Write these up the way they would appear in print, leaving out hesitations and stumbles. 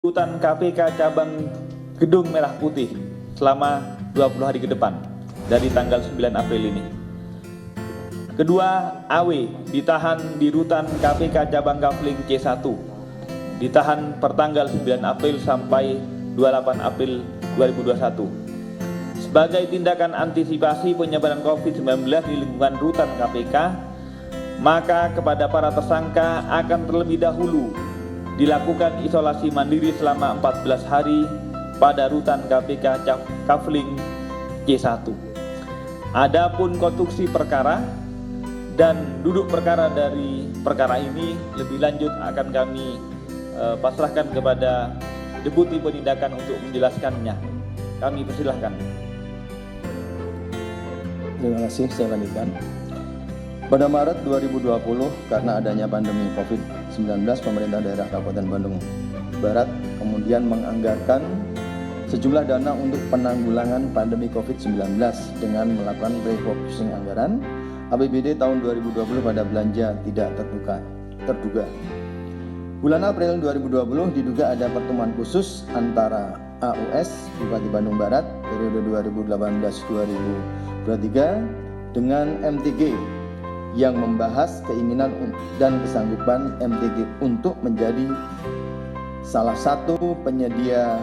Rutan KPK cabang Gedung Merah Putih selama 20 hari ke depan dari tanggal 9 April ini. Kedua, AW ditahan di Rutan KPK cabang Kafling C1, ditahan pertanggal 9 April sampai 28 April 2021. Sebagai tindakan antisipasi penyebaran COVID-19 di lingkungan Rutan KPK, maka kepada para tersangka akan terlebih dahulu dilakukan isolasi mandiri selama 14 hari pada Rutan KPK Kafling C1. Adapun konstruksi perkara dan duduk perkara dari perkara ini lebih lanjut akan kami pasrahkan kepada Deputi Penindakan untuk menjelaskannya. Kami persilahkan. Terima kasih, saya lanjutkan. Pada Maret 2020, karena adanya pandemi COVID-19, pemerintah daerah Kabupaten Bandung Barat kemudian menganggarkan sejumlah dana untuk penanggulangan pandemi COVID-19 dengan melakukan refocusing anggaran APBD tahun 2020 pada belanja tidak terduga. Bulan April 2020 diduga ada pertemuan khusus antara AUS Bupati Bandung Barat periode 2018-2023 dengan MTG yang membahas keinginan dan kesanggupan MTG untuk menjadi salah satu penyedia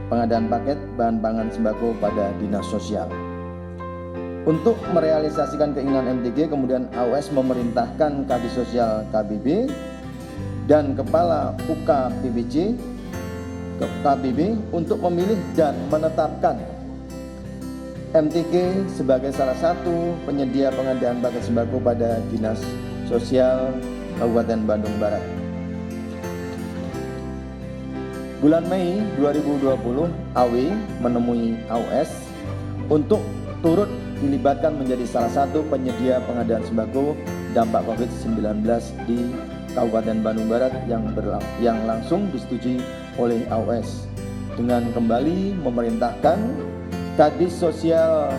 pengadaan paket bahan pangan sembako pada dinas sosial. Untuk merealisasikan keinginan MTG, kemudian AUS memerintahkan Kadis Sosial KBB dan Kepala UKPBC KBB untuk memilih dan menetapkan MTG sebagai salah satu penyedia pengadaan paket sembako pada Dinas Sosial Kabupaten Bandung Barat. Bulan Mei 2020, AW menemui AUS untuk turut dilibatkan menjadi salah satu penyedia pengadaan sembako dampak COVID-19 di Kabupaten Bandung Barat yang langsung disetujui oleh AUS dengan kembali memerintahkan Kadis Sosial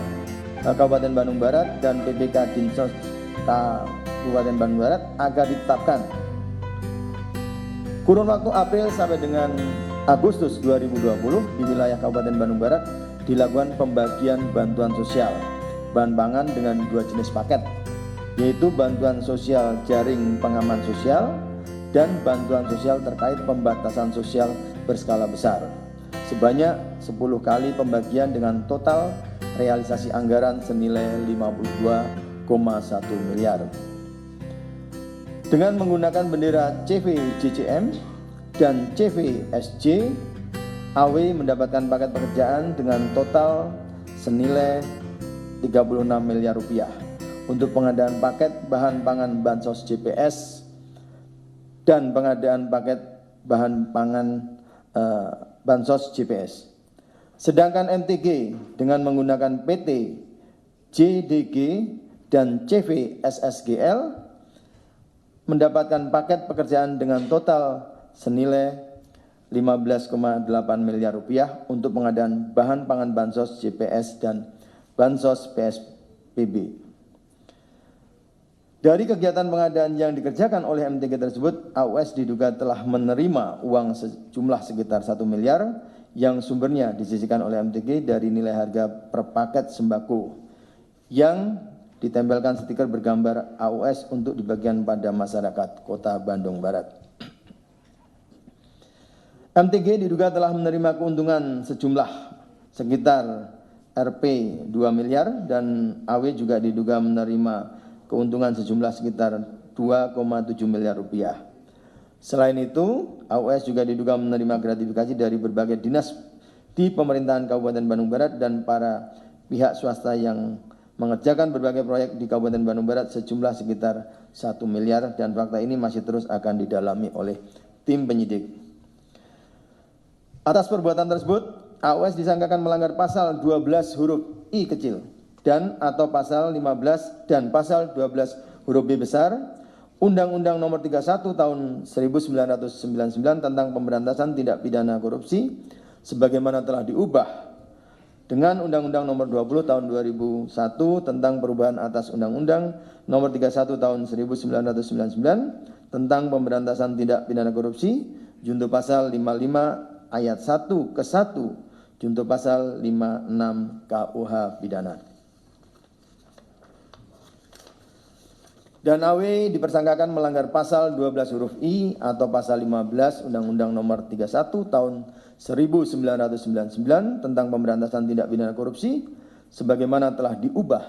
Kabupaten Bandung Barat dan PPK Dinsos Kabupaten Bandung Barat agar ditetapkan kurun waktu April sampai dengan Agustus 2020 di wilayah Kabupaten Bandung Barat dilakukan pembagian bantuan sosial bahan pangan dengan dua jenis paket, yaitu bantuan sosial jaring pengaman sosial dan bantuan sosial terkait pembatasan sosial berskala besar. Sebanyak 10 kali pembagian dengan total realisasi anggaran senilai 52,1 miliar. Dengan menggunakan bendera CV-JCM dan CV-SJ, AW mendapatkan paket pekerjaan dengan total senilai 36 miliar rupiah untuk pengadaan paket bahan pangan Bansos JPS dan pengadaan paket bahan pangan Bansos JPS. Sedangkan MTG dengan menggunakan PT, JDG, dan CV SSGL mendapatkan paket pekerjaan dengan total senilai 15,8 miliar rupiah untuk pengadaan bahan pangan Bansos JPS dan Bansos PSBB. Dari kegiatan pengadaan yang dikerjakan oleh MTG tersebut, AUS diduga telah menerima uang sejumlah sekitar 1 miliar yang sumbernya disisihkan oleh MTG dari nilai harga per paket sembako yang ditempelkan stiker bergambar AUS untuk dibagikan pada masyarakat Kota Bandung Barat. MTG diduga telah menerima keuntungan sejumlah sekitar Rp 2 miliar dan AW juga diduga menerima keuntungan sejumlah sekitar 2,7 miliar rupiah. Selain itu, AUS juga diduga menerima gratifikasi dari berbagai dinas di pemerintahan Kabupaten Bandung Barat dan para pihak swasta yang mengerjakan berbagai proyek di Kabupaten Bandung Barat sejumlah sekitar 1 miliar dan fakta ini masih terus akan didalami oleh tim penyidik. Atas perbuatan tersebut, AUS disangkakan melanggar pasal 12 huruf I kecil dan atau pasal 15 dan pasal 12 huruf B besar Undang-Undang Nomor 31 Tahun 1999 tentang Pemberantasan Tindak Pidana Korupsi sebagaimana telah diubah dengan Undang-Undang Nomor 20 Tahun 2001 tentang perubahan atas Undang-Undang Nomor 31 Tahun 1999 tentang Pemberantasan Tindak Pidana Korupsi junto pasal 55 ayat 1 ke 1, junto pasal 56 KUH pidana. Dan AW dipersangkakan melanggar pasal 12 huruf I atau pasal 15 Undang-Undang Nomor 31 Tahun 1999 tentang pemberantasan tindak pidana korupsi sebagaimana telah diubah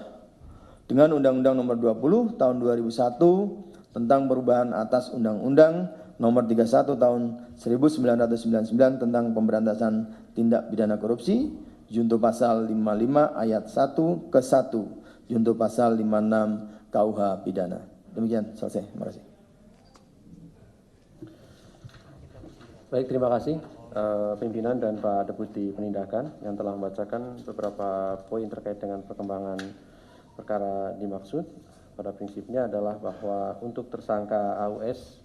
dengan Undang-Undang Nomor 20 Tahun 2001 tentang perubahan atas Undang-Undang Nomor 31 Tahun 1999 tentang pemberantasan tindak pidana korupsi, junto pasal 55 ayat 1 ke 1, junto pasal 56 KUH pidana. Demikian selesai. Terima kasih. Baik, terima kasih pimpinan dan Pak Deputi Penindakan yang telah membacakan beberapa poin terkait dengan perkembangan perkara dimaksud. Pada prinsipnya adalah bahwa untuk tersangka AUS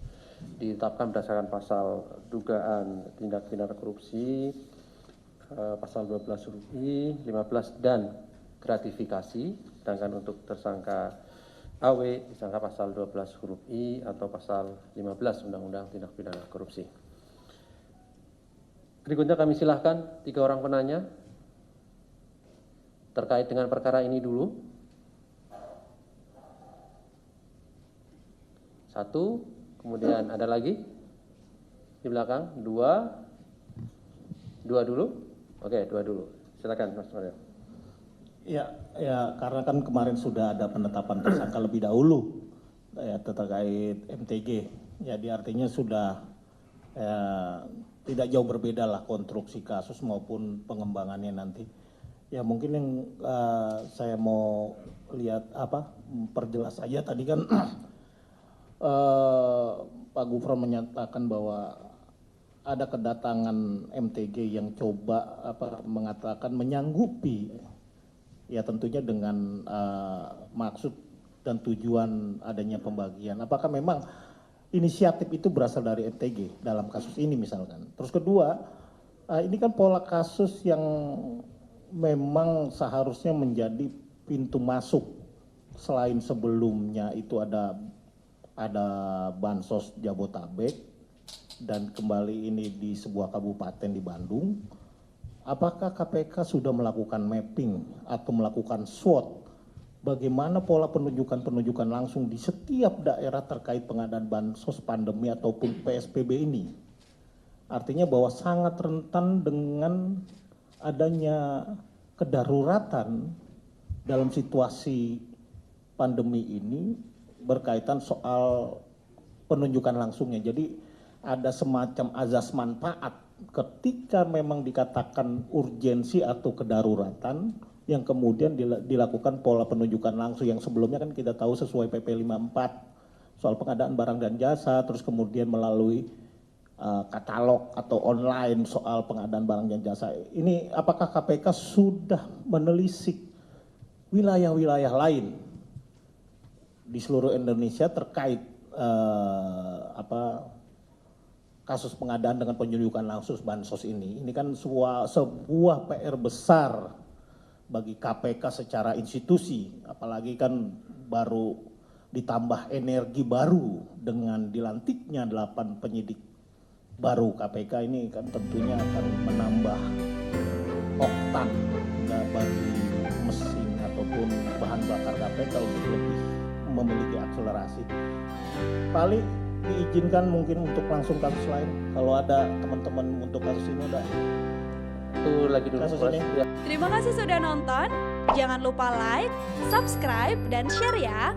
ditetapkan berdasarkan pasal dugaan tindak pidana korupsi, pasal 12 huruf I, 15 dan gratifikasi. Sedangkan untuk tersangka AW disangka pasal 12 huruf I atau pasal 15 Undang-Undang Tindak Pidana Korupsi. Berikutnya kami silahkan 3 orang penanya terkait dengan perkara ini dulu. 1, kemudian ada lagi di belakang, 2 dulu. Oke, 2 dulu. Silakan Mas Mario. Ya, karena kan kemarin sudah ada penetapan tersangka lebih dahulu ya terkait MTG. Jadi artinya sudah tidak jauh berbeda lah konstruksi kasus maupun pengembangannya nanti. Ya mungkin yang saya mau lihat perjelas saja tadi kan Pak Gufron menyatakan bahwa ada kedatangan MTG yang coba mengatakan menyanggupi, ya tentunya dengan maksud dan tujuan adanya pembagian. Apakah memang inisiatif itu berasal dari MTG dalam kasus ini misalkan? Terus kedua, ini kan pola kasus yang memang seharusnya menjadi pintu masuk selain sebelumnya itu ada Bansos Jabotabek dan kembali ini di sebuah kabupaten di Bandung. Apakah KPK sudah melakukan mapping atau melakukan SWOT bagaimana pola penunjukan langsung di setiap daerah terkait pengadaan bansos pandemi ataupun PSBB ini? Artinya bahwa sangat rentan dengan adanya kedaruratan dalam situasi pandemi ini berkaitan soal penunjukan langsungnya. Jadi ada semacam azas manfaat ketika memang dikatakan urgensi atau kedaruratan yang kemudian dilakukan pola penunjukan langsung yang sebelumnya kan kita tahu sesuai PP 54 soal pengadaan barang dan jasa, terus kemudian melalui katalog atau online soal pengadaan barang dan jasa. Ini apakah KPK sudah menelisik wilayah-wilayah lain di seluruh Indonesia terkait kasus pengadaan dengan penunjukan langsung bansos ini? Ini kan sebuah PR besar bagi KPK secara institusi, apalagi kan baru ditambah energi baru dengan dilantiknya 8 penyidik baru KPK. Ini kan tentunya akan menambah oktan bagi mesin ataupun bahan bakar KPK untuk lebih memiliki akselerasi. Paling diizinkan mungkin untuk langsung kasus lain. Kalau ada teman-teman untuk kasus ini udah Itu lagi dulu kasus Mas. ini. Ya. Terima kasih sudah nonton. Jangan lupa like, subscribe, dan share ya.